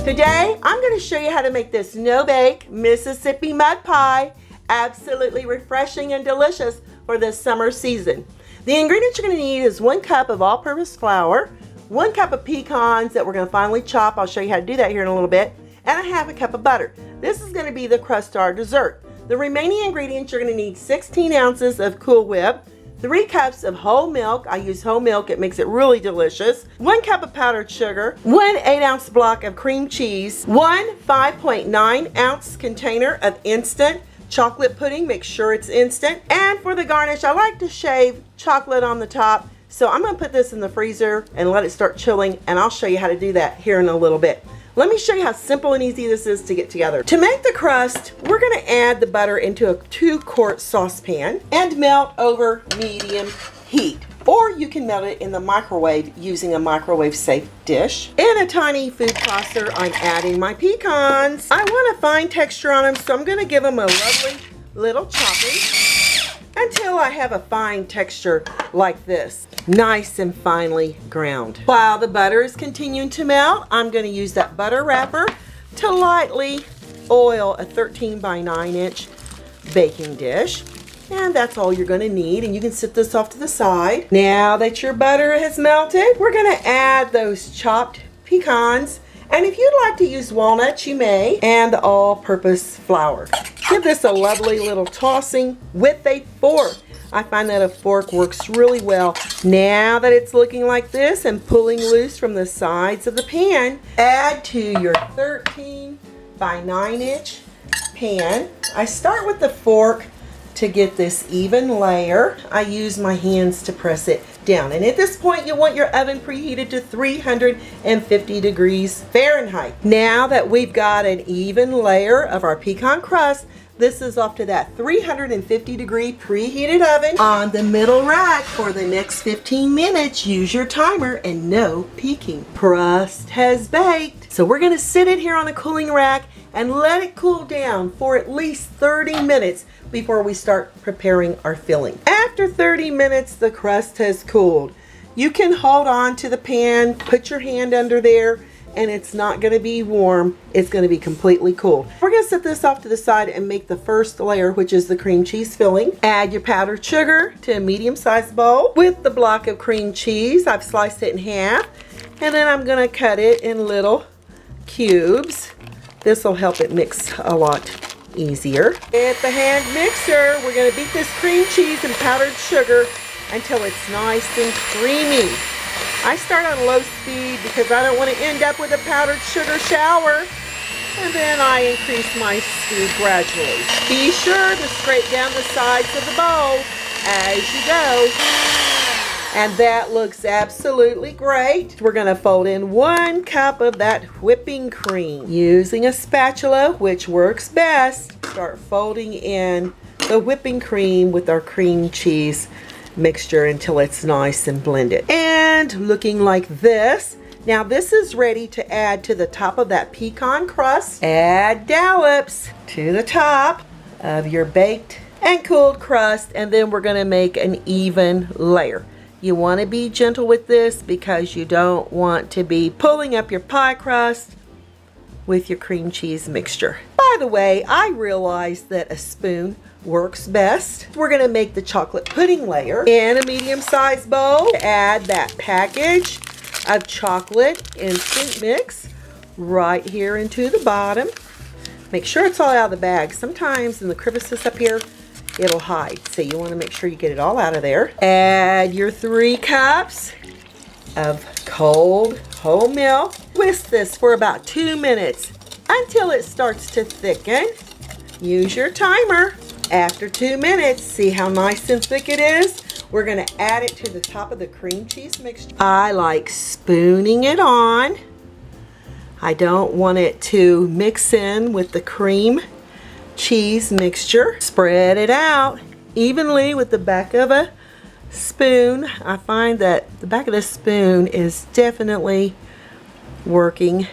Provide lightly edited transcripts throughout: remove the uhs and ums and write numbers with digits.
Today, I'm going to show you how to make this no-bake Mississippi mud pie. Absolutely refreshing and delicious for this summer season. The ingredients you're going to need is 1 cup of all-purpose flour, 1 cup of pecans that we're going to finely chop. I'll show you how to do that here in a little bit, and 1/2 cup of butter. This is going to be the crust to our dessert. The remaining ingredients, you're going to need 16 ounces of Cool Whip, 3 cups of whole milk. I use whole milk, it makes it really delicious. 1 cup of powdered sugar, 1 8-ounce block of cream cheese, 1 5.9 ounce container of instant chocolate pudding. Make sure it's instant. And for the garnish, I like to shave chocolate on the top. So I'm going to put this in the freezer and let it start chilling, and I'll show you how to do that here in a little bit. Let me show you how simple and easy this is to get together. To make the crust, we're going to add the butter into a 2-quart saucepan and melt over medium heat. Or you can melt it in the microwave using a microwave safe dish. In a tiny food processor, I'm adding my pecans. I want a fine texture on them, so I'm going to give them a lovely little chopping until I have a fine texture like this, nice and finely ground. While the butter is continuing to melt, I'm going to use that butter wrapper to lightly oil a 13 by 9 inch baking dish. And that's all you're going to need, and you can set this off to the side. Now that your butter has melted, we're going to add those chopped pecans. And if you'd like to use walnuts, you may, and the all-purpose flour. Give this a lovely little tossing with a fork. I find that a fork works really well. Now that it's looking like this and pulling loose from the sides of the pan, add to your 13 by 9 inch pan. I start with the fork to get this even layer. I use my hands to press it down. And at this point, you want your oven preheated to 350 degrees Fahrenheit. Now that we've got an even layer of our pecan crust, this is off to that 350 degree preheated oven on the middle rack for the next 15 minutes. Use your timer and no peeking. Crust has baked. So we're gonna sit it here on the cooling rack and let it cool down for at least 30 minutes before we start preparing our filling. After 30 minutes, the crust has cooled. You can hold on to the pan, put your hand under there, and it's not gonna be warm, it's gonna be completely cool. We're gonna set this off to the side and make the first layer, which is the cream cheese filling. Add your powdered sugar to a medium-sized bowl with the block of cream cheese. I've sliced it in half, and then I'm gonna cut it in little cubes. This will help it mix a lot easier. With the hand mixer, we're gonna beat this cream cheese and powdered sugar until it's nice and creamy. I start on low speed because I don't want to end up with a powdered sugar shower. And then I increase my speed gradually. Be sure to scrape down the sides of the bowl as you go. And that looks absolutely great. We're going to fold in 1 cup of that whipping cream. Using a spatula, which works best, start folding in the whipping cream with our cream cheese mixture until it's nice and blended. And looking like this. Now this is ready to add to the top of that pecan crust. Add dollops to the top of your baked and cooled crust, and then we're going to make an even layer. You want to be gentle with this because you don't want to be pulling up your pie crust with your cream cheese mixture. By the way, I realized that a spoon works best. We're going to make the chocolate pudding layer in a medium-sized bowl. Add that package of chocolate instant mix right here into the bottom. Make sure it's all out of the bag. Sometimes in the crevices up here, it'll hide. So you want to make sure you get it all out of there. Add your 3 cups of cold whole milk. Whisk this for about 2 minutes until it starts to thicken. Use your timer. After 2 minutes, see how nice and thick it is? We're going to add it to the top of the cream cheese mixture. I like spooning it on. I don't want it to mix in with the cream cheese mixture. Spread it out evenly with the back of a spoon. I find that the back of the spoon is definitely working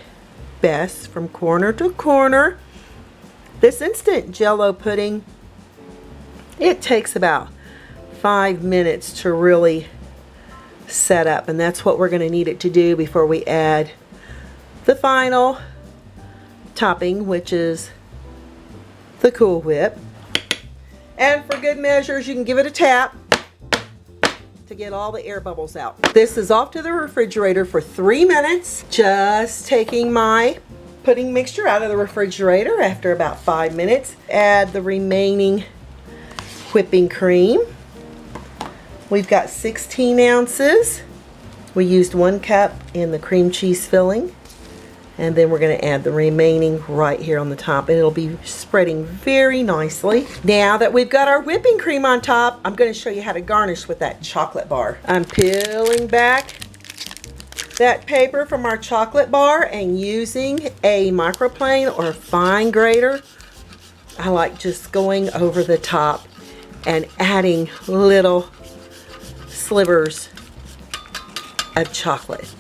best from corner to corner. This instant Jell-O pudding, it takes about 5 minutes to really set up, and that's what we're going to need it to do before we add the final topping, which is the Cool Whip. And for good measures, you can give it a tap to get all the air bubbles out. This is off to the refrigerator for 3 minutes. Just taking my pudding mixture out of the refrigerator after about 5 minutes. Add the remaining whipping cream. We've got 16 ounces. We used 1 cup in the cream cheese filling. And then we're going to add the remaining right here on the top, and it'll be spreading very nicely. Now that we've got our whipping cream on top, I'm going to show you how to garnish with that chocolate bar. I'm peeling back that paper from our chocolate bar and using a microplane or a fine grater. I like just going over the top and adding little slivers of chocolate.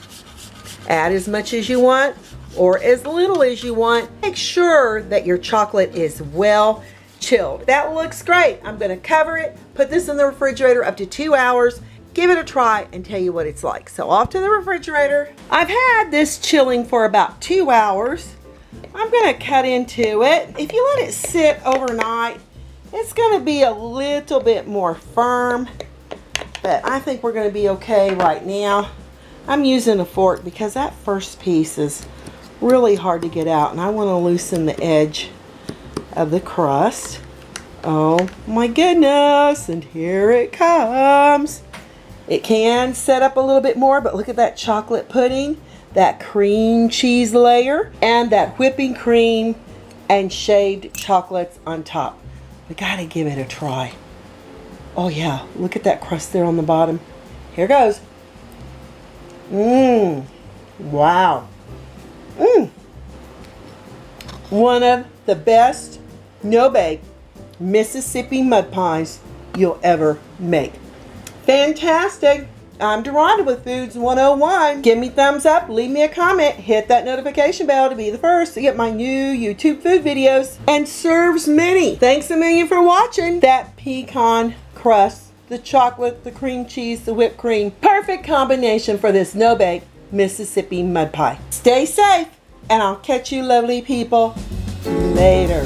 Add as much as you want or as little as you want. Make sure that your chocolate is well chilled. That looks great. I'm going to cover it, put this in the refrigerator up to 2 hours, give it a try, and tell you what it's like. So off to the refrigerator. I've had this chilling for about 2 hours. I'm going to cut into it. If you let it sit overnight, it's going to be a little bit more firm, but I think we're going to be okay right now. I'm using a fork because that first piece is really hard to get out, and I want to loosen the edge of the crust. Oh my goodness, and here it comes. It can set up a little bit more, but look at that chocolate pudding, that cream cheese layer, and that whipping cream and shaved chocolates on top. We gotta give it a try. Oh yeah, look at that crust there on the bottom. Here goes. Wow. One of the best no-bake Mississippi mud pies you'll ever make. Fantastic. I'm Deronda with Foods 101. Give me thumbs up, leave me a comment, hit that notification bell to be the first to get my new YouTube food videos, and serves many. Thanks a million for watching. That pecan crust, the chocolate, the cream cheese, the whipped cream. Perfect combination for this no-bake Mississippi mud pie. Stay safe, and I'll catch you lovely people later.